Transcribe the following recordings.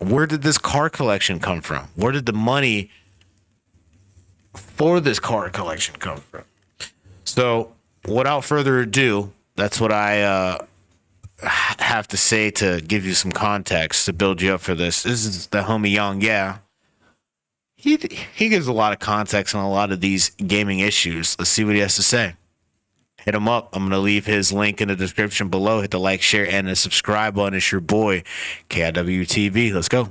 Where did this car collection come from? Where did the money for this car collection come from? So, without further ado, that's what I have to say to give you some context to build you up for this. This is the homie Yong. Yeah, he gives a lot of context on a lot of these gaming issues. Let's see what he has to say. Hit him up. I'm going to leave his link in the description below. Hit the like, share, and the subscribe button. It's your boy, KIWTV. Let's go.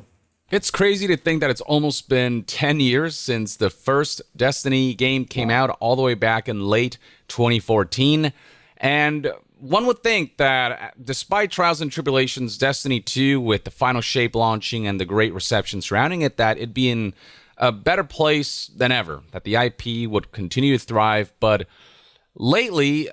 It's crazy to think that it's almost been 10 years since the first Destiny game came out, all the way back in late 2014. And one would think that despite trials and tribulations, Destiny 2, with the final shape launching and the great reception surrounding it, that it'd be in a better place than ever, that the IP would continue to thrive. But lately,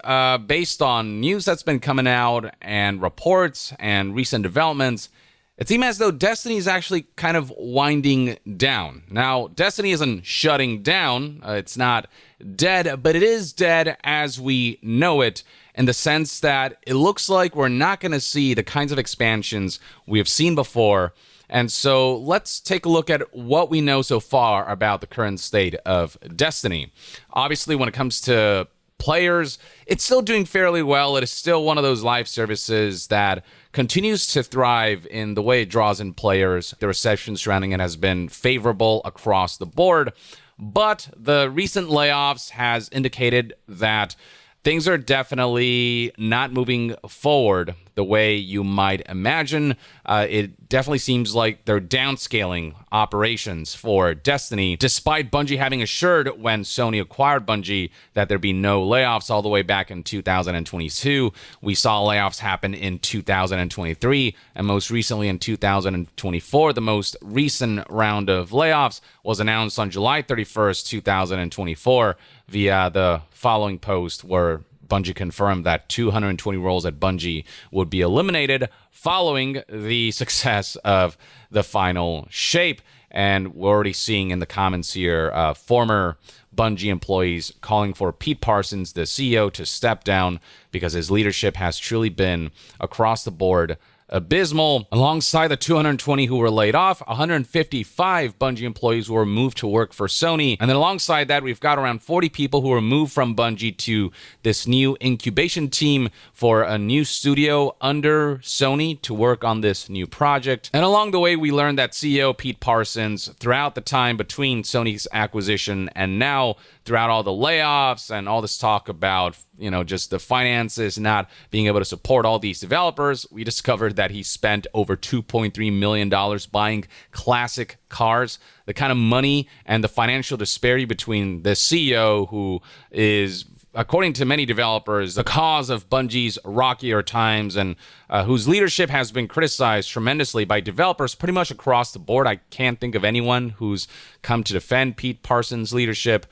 based on news that's been coming out and reports and recent developments, it seems as though Destiny is actually kind of winding down. Now, Destiny isn't shutting down. It's not dead, but it is dead as we know it, in the sense that it looks like we're not going to see the kinds of expansions we have seen before. And so let's take a look at what we know so far about the current state of Destiny. Obviously, when it comes to players, it's still doing fairly well. It is still one of those live services that continues to thrive in the way it draws in players. The reception surrounding it has been favorable across the board, but the recent layoffs has indicated that things are definitely not moving forward the way you might imagine. It definitely seems like they're downscaling operations for Destiny, despite Bungie having assured when Sony acquired Bungie that there'd be no layoffs all the way back in 2022. We saw layoffs happen in 2023, and most recently in 2024. The most recent round of layoffs was announced on July 31st, 2024, via the following post where Bungie confirmed that 220 roles at Bungie would be eliminated following the success of the final shape. And we're already seeing in the comments here former Bungie employees calling for Pete Parsons, the CEO, to step down because his leadership has truly been across the board abysmal. Alongside the 220 who were laid off, 155 Bungie employees were moved to work for Sony. And then alongside that, we've got around 40 people who were moved from Bungie to this new incubation team for a new studio under Sony to work on this new project. And along the way, we learned that CEO Pete Parsons, throughout the time between Sony's acquisition and now, throughout all the layoffs and all this talk about, just the finances not being able to support all these developers, we discovered that he spent over $2.3 million buying classic cars. The kind of money and the financial disparity between the CEO, who is, according to many developers, the cause of Bungie's rockier times, and whose leadership has been criticized tremendously by developers pretty much across the board. I can't think of anyone who's come to defend Pete Parsons' leadership.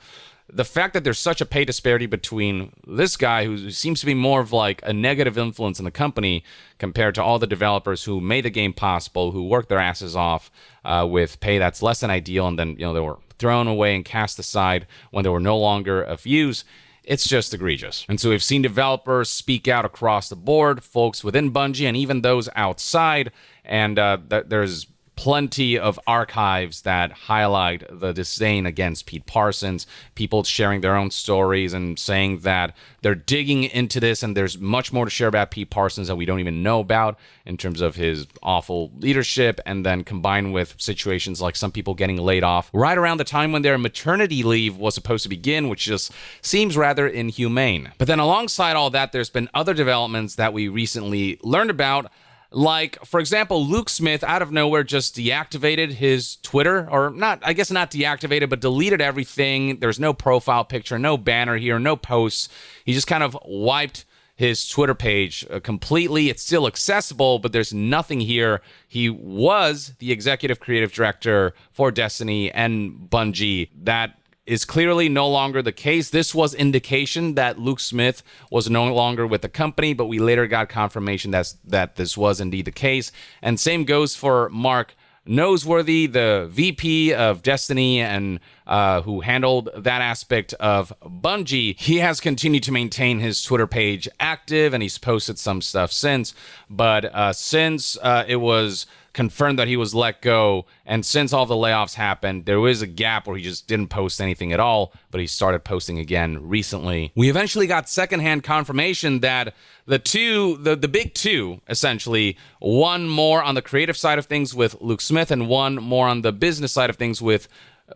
The fact that there's such a pay disparity between this guy, who seems to be more of like a negative influence in the company, compared to all the developers who made the game possible, who worked their asses off with pay that's less than ideal, and then they were thrown away and cast aside when they were no longer of use. It's just egregious. And so we've seen developers speak out across the board, folks within Bungie and even those outside, and there's plenty of archives that highlight the disdain against Pete Parsons, people sharing their own stories and saying that they're digging into this and there's much more to share about Pete Parsons that we don't even know about in terms of his awful leadership, and then combined with situations like some people getting laid off right around the time when their maternity leave was supposed to begin, which just seems rather inhumane. But then alongside all that, there's been other developments that we recently learned about. Like, for example, Luke Smith out of nowhere just deactivated his Twitter, or not deactivated, but deleted everything. There's no profile picture, no banner here, no posts. He just kind of wiped his Twitter page completely. It's still accessible, but there's nothing here. He was the executive creative director for Destiny and Bungie. That is clearly no longer the case. This was indication that Luke Smith was no longer with the company, but we later got confirmation that this was indeed the case. And same goes for Mark Noseworthy, the VP of Destiny and who handled that aspect of Bungie. He has continued to maintain his Twitter page active, and he's posted some stuff since. But since it was confirmed that he was let go. And since all the layoffs happened, there was a gap where he just didn't post anything at all, but he started posting again recently. We eventually got secondhand confirmation that the big two, essentially, one more on the creative side of things with Luke Smith and one more on the business side of things with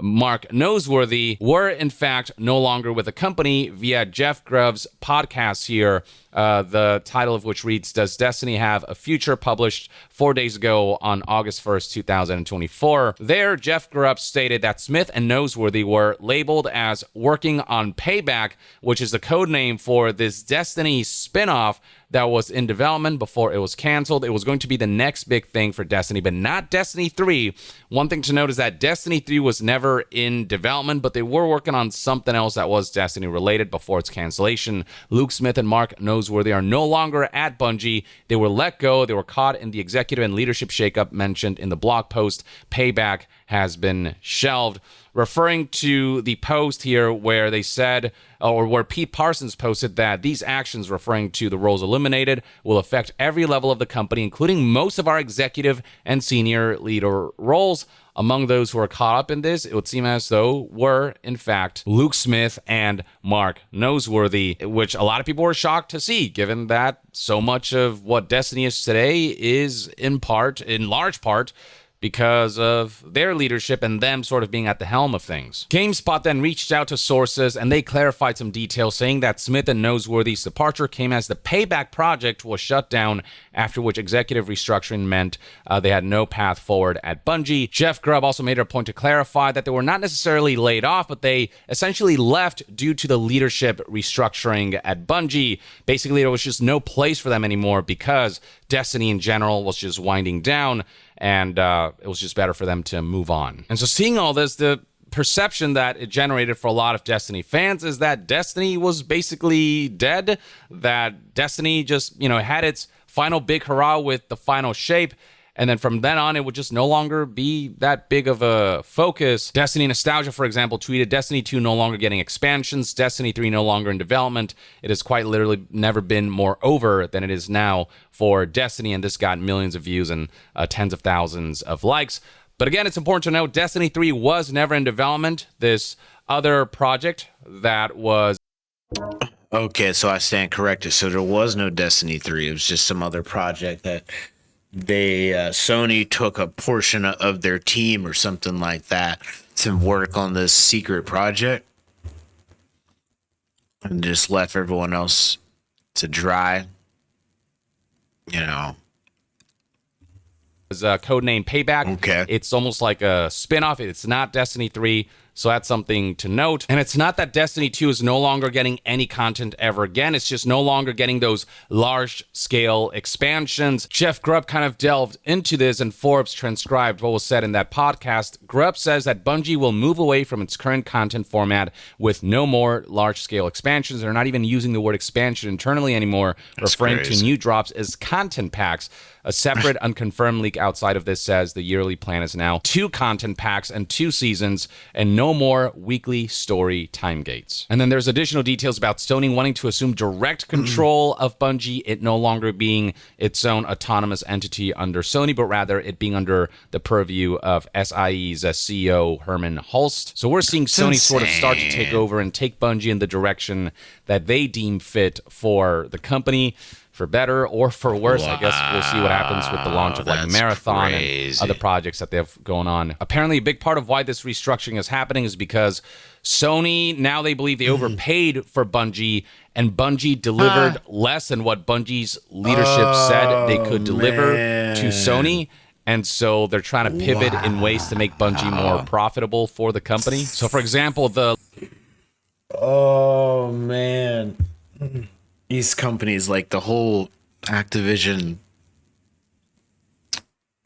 Mark Noseworthy, were in fact no longer with the company via Jeff Grubb's podcast here, the title of which reads, "Does Destiny Have a Future?" published 4 days ago on August 1st, 2024. There, Jeff Grubb stated that Smith and Noseworthy were labeled as working on Payback, which is the code name for this Destiny spinoff that was in development before it was canceled. It was going to be the next big thing for Destiny, but not Destiny 3. One thing to note is that Destiny 3 was never in development, but they were working on something else that was Destiny related before its cancellation. Luke Smith and Mark Noseworthy are no longer at Bungie. They were let go. They were caught in the executive and leadership shakeup mentioned in the blog post. Payback has been shelved. Referring to the post here where they said, or where Pete Parsons posted that these actions, referring to the roles eliminated, will affect every level of the company, including most of our executive and senior leader roles. Among those who are caught up in this, it would seem as though were, in fact, Luke Smith and Mark Noseworthy, which a lot of people were shocked to see, given that so much of what Destiny is today is in large part, because of their leadership and them sort of being at the helm of things. GameSpot then reached out to sources and they clarified some details, saying that Smith and Noseworthy's departure came as the Payback project was shut down, after which executive restructuring meant they had no path forward at Bungie. Jeff Grubb also made it a point to clarify that they were not necessarily laid off, but they essentially left due to the leadership restructuring at Bungie. Basically, there was just no place for them anymore because Destiny in general was just winding down, and it was just better for them to move on. And so seeing all this, the perception that it generated for a lot of Destiny fans is that Destiny was basically dead, that Destiny just, had its final big hurrah with the final shape, and then from then on, it would just no longer be that big of a focus. Destiny Nostalgia, for example, tweeted, "Destiny 2 no longer getting expansions, Destiny 3 no longer in development. It has quite literally never been more over than it is now for Destiny," and this got millions of views and tens of thousands of likes. But again, it's important to note, Destiny 3 was never in development. This other project that was... Okay, so I stand corrected. So there was no Destiny 3. It was just some other project that Sony took a portion of their team or something like that to work on this secret project and just left everyone else to dry. Was codename Payback. Okay. It's almost like a spin-off. It's not Destiny 3, so that's something to note. And it's not that Destiny 2 is no longer getting any content ever again. It's just no longer getting those large-scale expansions. Jeff Grubb kind of delved into this, and Forbes transcribed what was said in that podcast. Grubb says that Bungie will move away from its current content format with no more large-scale expansions. They're not even using the word expansion internally anymore, referring to new drops as content packs. A separate, unconfirmed leak outside of this says the yearly plan is now 2 content packs and 2 seasons, and no more weekly story time gates. And then there's additional details about Sony wanting to assume direct control of Bungie, it no longer being its own autonomous entity under Sony, but rather it being under the purview of SIE's CEO, Herman Hulst. So we're seeing Sony sort of start to take over and take Bungie in the direction that they deem fit for the company. For better or for worse, I guess we'll see what happens with the launch of like Marathon and other projects that they have going on. Apparently, a big part of why this restructuring is happening is because Sony, now they believe they overpaid for Bungie, and Bungie delivered less than what Bungie's leadership said they could deliver to Sony. And so they're trying to pivot in ways to make Bungie more profitable for the company. So, for example, Oh, man. These companies, like the whole Activision,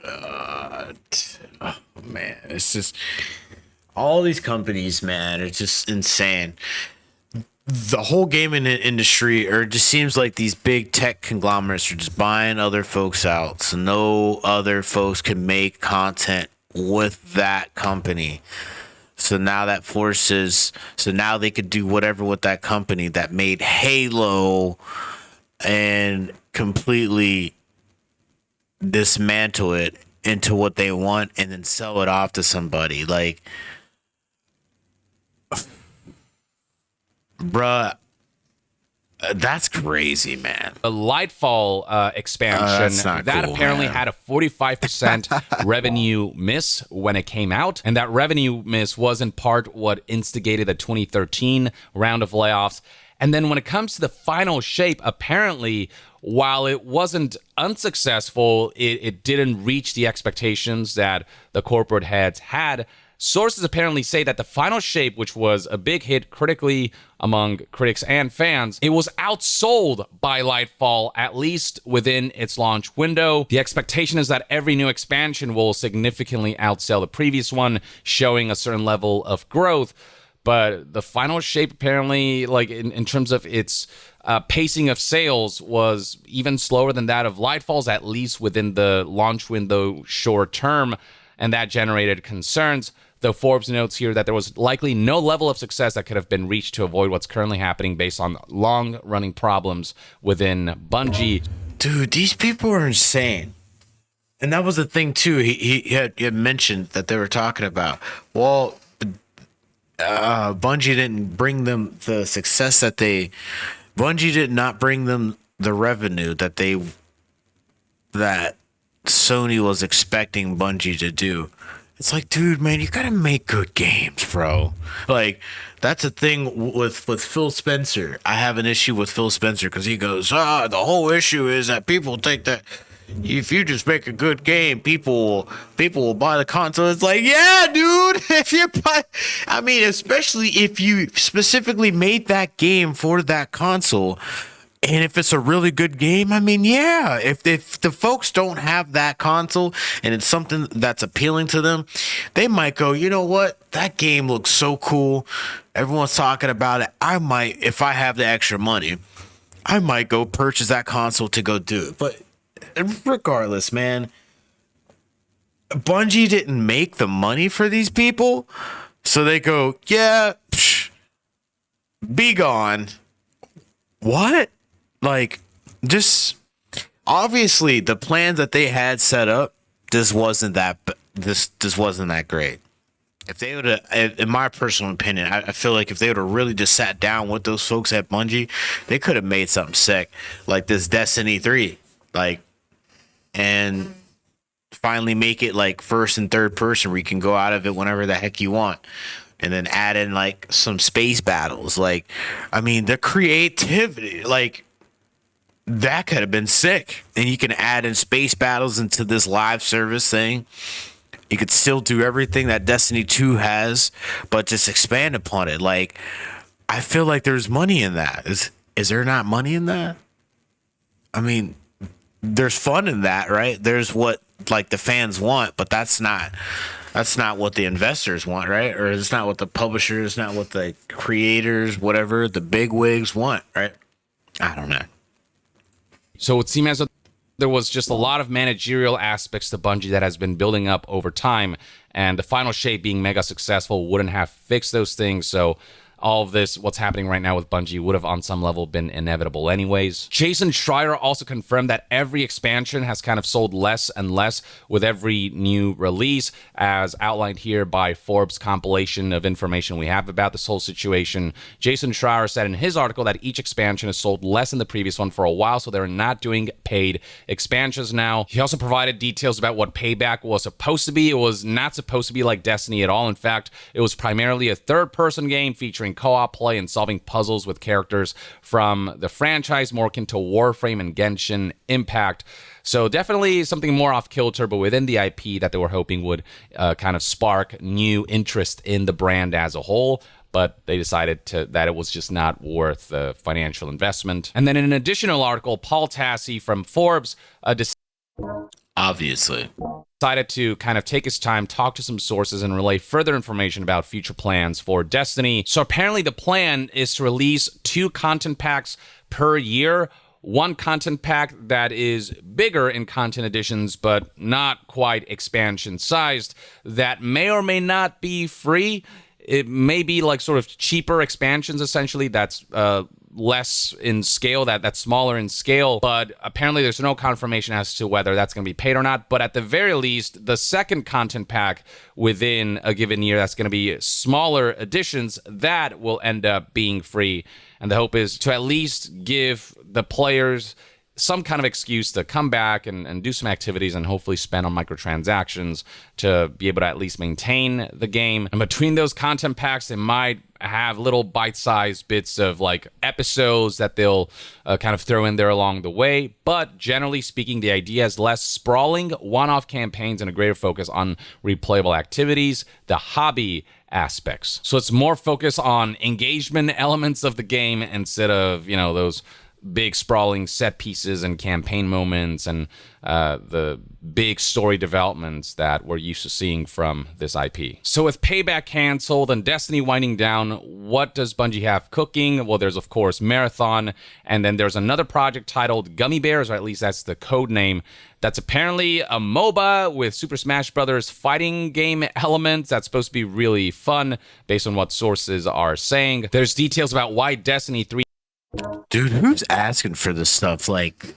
oh man, it's just all these companies, man, it's just insane. The whole gaming industry, or it just seems like these big tech conglomerates are just buying other folks out, so no other folks can make content with that company. So now now they could do whatever with that company that made Halo and completely dismantle it into what they want and then sell it off to somebody. Like, bruh, that's crazy, man. The Lightfall expansion That's not that cool, apparently man. had a 45% revenue miss when it came out, and that revenue miss was in part what instigated the 2013 round of layoffs. And then when it comes to the final shape, apparently, while it wasn't unsuccessful, it didn't reach the expectations that the corporate heads had. Sources apparently say that the final shape, which was a big hit critically among critics and fans, it was outsold by Lightfall, at least within its launch window. The expectation is that every new expansion will significantly outsell the previous one, showing a certain level of growth. But the final shape apparently, like in terms of its pacing of sales, was even slower than that of Lightfall's, at least within the launch window short term, and that generated concerns. Though Forbes notes here that there was likely no level of success that could have been reached to avoid what's currently happening based on long-running problems within Bungie. Dude, these people are insane. And that was the thing too. He had mentioned that they were talking about. Well, Bungie didn't bring them the success that they. Bungie did not bring them the revenue that Sony was expecting Bungie to do. It's like, dude, man, you gotta make good games, bro. Like, that's a thing with Phil Spencer. I have an issue with Phil Spencer because he goes, the whole issue is that people think that if you just make a good game, people will buy the console. It's like, yeah, dude. If you buy, I mean, especially if you specifically made that game for that console. And if it's a really good game, I mean, yeah, if the folks don't have that console and it's something that's appealing to them, they might go, you know what? That game looks so cool. Everyone's talking about it. I might, if I have the extra money, I might go purchase that console to go do it. But regardless, man, Bungie didn't make the money for these people. So they go, yeah, be gone. What? Like, just obviously the plans that they had set up, this wasn't that great. If they would have, in my personal opinion, I feel like if they would have really just sat down with those folks at Bungie, they could have made something sick, like this Destiny 3, like, and finally make it like first and third person where you can go out of it whenever the heck you want. And then add in like some space battles. Like, I mean, the creativity, like, that could have been sick. And you can add in space battles into this live service thing. You could still do everything that Destiny 2 has, but just expand upon it. Like, I feel like there's money in that. Is there not money in that? I mean, there's fun in that, right? There's what like the fans want, but that's not what the investors want, right? Or it's not what the publishers, not what the creators, whatever, the big wigs want, right? I don't know. So it seemed as though there was just a lot of managerial aspects to Bungie that has been building up over time, and the final shape being mega successful wouldn't have fixed those things. So all of this, what's happening right now with Bungie, would have on some level been inevitable anyways. Jason Schreier also confirmed that every expansion has kind of sold less and less with every new release, as outlined here by Forbes' compilation of information we have about this whole situation. Jason Schreier said in his article that each expansion has sold less than the previous one for a while, so they're not doing paid expansions now. He also provided details about what Payback was supposed to be. It was not supposed to be like Destiny at all. In fact, it was primarily a third-person game featuring co-op play and solving puzzles with characters from the franchise, more akin to Warframe and Genshin Impact. So definitely something more off-kilter, but within the IP that they were hoping would kind of spark new interest in the brand as a whole. But they decided that it was just not worth the financial investment. And then in an additional article, Paul Tassi from Forbes Obviously decided to kind of take his time, talk to some sources, and relay further information about future plans for Destiny. So apparently the plan is to release 2 content packs per year. One content pack that is bigger in content additions, but not quite expansion sized, that may or may not be free. It may be like sort of cheaper expansions, essentially, that's less in scale, that's smaller in scale, but apparently there's no confirmation as to whether that's going to be paid or not. But at the very least, the second content pack within a given year that's going to be smaller editions, that will end up being free. And the hope is to at least give the players some kind of excuse to come back and do some activities and hopefully spend on microtransactions to be able to at least maintain the game. And between those content packs, they might have little bite-sized bits of like episodes that they'll kind of throw in there along the way. But generally speaking, the idea is less sprawling one-off campaigns and a greater focus on replayable activities, the hobby aspects. So it's more focus on engagement elements of the game instead of, those big sprawling set pieces and campaign moments and the big story developments that we're used to seeing from this IP. So with Payback canceled and Destiny winding down, what does Bungie have cooking? Well, there's of course Marathon, and then there's another project titled Gummy Bears, or at least that's the code name. That's apparently a MOBA with Super Smash Bros. Fighting game elements that's supposed to be really fun based on what sources are saying. There's details about why Destiny 3. Dude, who's asking for this stuff? Like,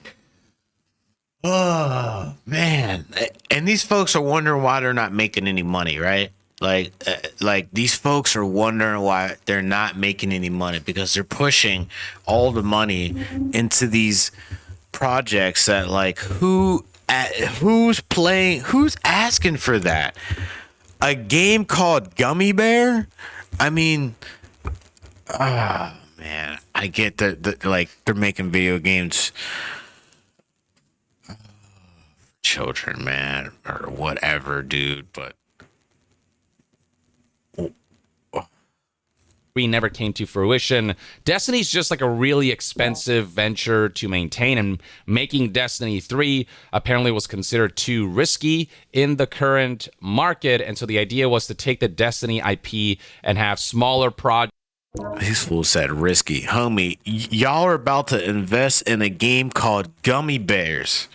oh man! And these folks are wondering why they're not making any money, right? Like these folks are wondering why they're not making any money because they're pushing all the money into these projects that, like, who's asking for that? A game called Gummy Bear? I mean, man, I get that like they're making video games for children, man, or whatever, dude, but never came to fruition. Destiny's just like a really expensive venture to maintain, and making Destiny 3 apparently was considered too risky in the current market, and so the idea was to take the Destiny IP and have smaller projects. These fools said risky. Homie, y'all are about to invest in a game called Gummy Bears.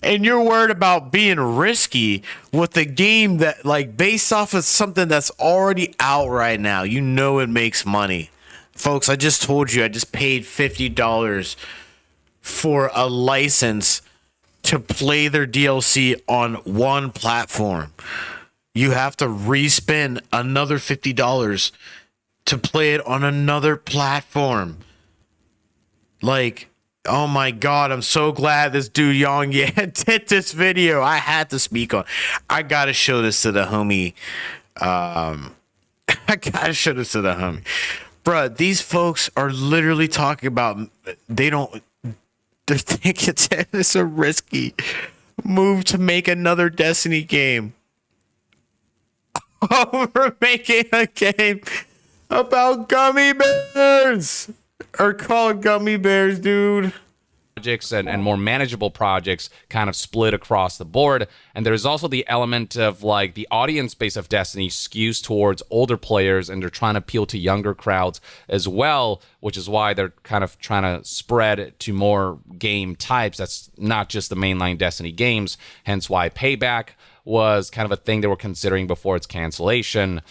And you're worried about being risky with a game that, like, based off of something that's already out right now. You know it makes money. Folks, I just told you I just paid $50 for a license to play their DLC on one platform. You have to re-spend another $50 to play it on another platform. Like, oh my God, I'm so glad this dude Yong did this video. I had to speak on. I gotta show this to the homie. I gotta show this to the homie. Bruh, these folks are literally talking about they're thinking it's a risky move to make another Destiny game. Over making a game about gummy bears, or called Gummy Bears, dude. Projects and more manageable projects kind of split across the board. And there's also the element of, like, the audience base of Destiny skews towards older players, and they're trying to appeal to younger crowds as well, which is why they're kind of trying to spread to more game types. That's not just the mainline Destiny games, hence why Payback was kind of a thing they were considering before its cancellation.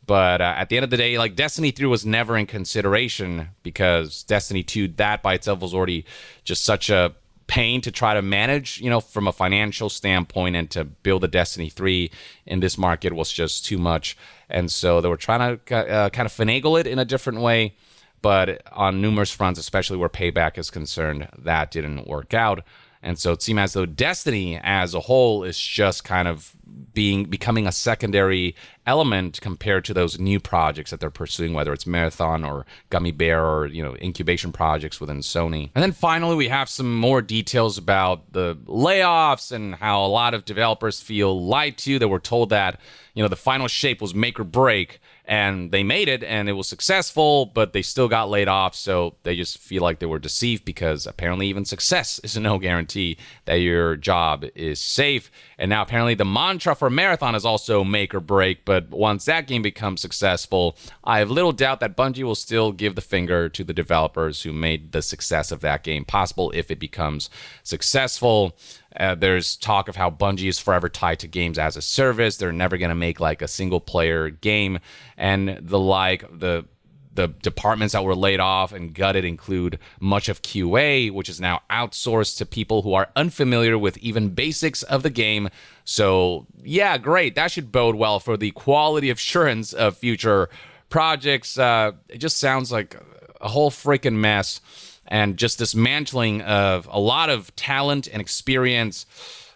But at the end of the day, like, Destiny 3 was never in consideration because Destiny 2, that by itself was already just such a pain to try to manage, from a financial standpoint, and to build a Destiny 3 in this market was just too much. And so they were trying to kind of finagle it in a different way. But on numerous fronts, especially where Payback is concerned, that didn't work out. And so it seemed as though Destiny as a whole is just kind of becoming a secondary element compared to those new projects that they're pursuing, whether it's Marathon or Gummy Bear or, incubation projects within Sony. And then finally, we have some more details about the layoffs and how a lot of developers feel lied to. They were told that, the final shape was make or break, and they made it and it was successful, but they still got laid off. So they just feel like they were deceived, because apparently even success is no guarantee that your job is safe. And now apparently the mantra for Marathon is also make or break. But once that game becomes successful, I have little doubt that Bungie will still give the finger to the developers who made the success of that game possible if it becomes successful. There's talk of how Bungie is forever tied to games as a service. They're never going to make like a single player game, and the the departments that were laid off and gutted include much of QA, which is now outsourced to people who are unfamiliar with even basics of the game. So yeah, great. That should bode well for the quality assurance of future projects. It just sounds like a whole freaking mess, and just dismantling of a lot of talent and experience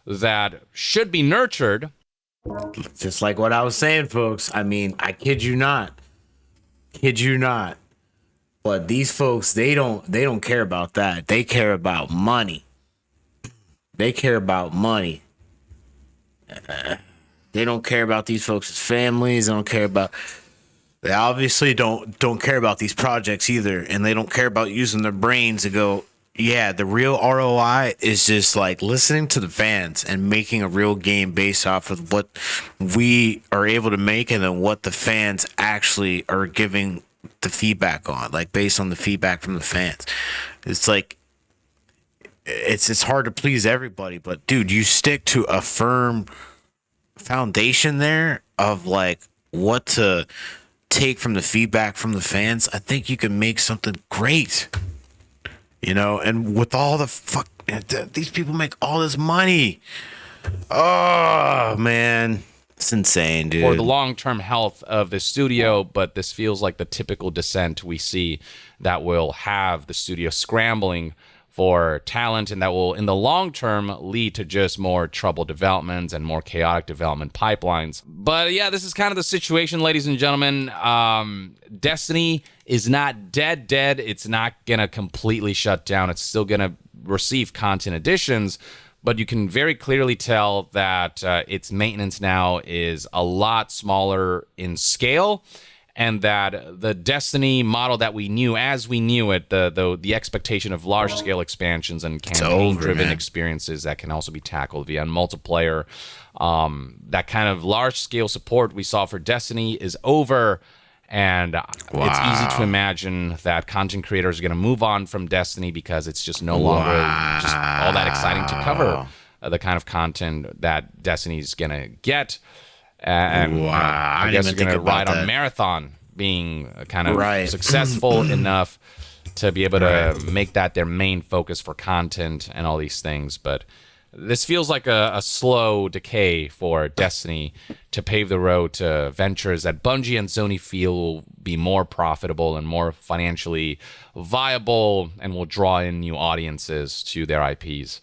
that should be nurtured. Just like what I was saying, folks. I mean, I kid you not. Kid you not. But these folks, they don't care about that. They care about money. They care about money. They don't care about these folks' families. They don't care about. They obviously don't care about these projects either, and they don't care about using their brains to go. Yeah, the real ROI is just like listening to the fans and making a real game based off of what we are able to make, and then what the fans actually are giving the feedback on, like based on the feedback from the fans. It's like it's hard to please everybody, but dude, you stick to a firm foundation there of like what to take from the feedback from the fans. I think you can make something great, and with all the fuck, these people make all this money. Oh man, it's insane, dude. For the long-term health of the studio, but this feels like the typical descent we see that will have the studio scrambling for talent, and that will, in the long term, lead to just more troubled developments and more chaotic development pipelines. But yeah, this is kind of the situation, ladies and gentlemen. Destiny is not dead. It's not going to completely shut down. It's still going to receive content additions, but you can very clearly tell that its maintenance now is a lot smaller in scale, and that the Destiny model that we knew as we knew it, the expectation of large-scale expansions and campaign-driven experiences that can also be tackled via multiplayer, that kind of large-scale support we saw for Destiny is over, and it's easy to imagine that content creators are going to move on from Destiny because it's just no longer just all that exciting to cover the kind of content that Destiny's going to get. And I guess you're going to ride on Marathon being kind of successful enough to be able to make that their main focus for content and all these things. But this feels like a slow decay for Destiny to pave the road to ventures that Bungie and Sony feel will be more profitable and more financially viable and will draw in new audiences to their IPs.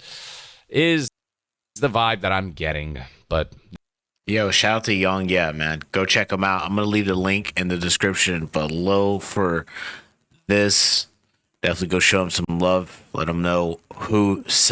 Is the vibe that I'm getting, but... Yo, shout out to Yong. Yeah, man. Go check them out. I'm going to leave the link in the description below for this. Definitely go show them some love. Let them know who sent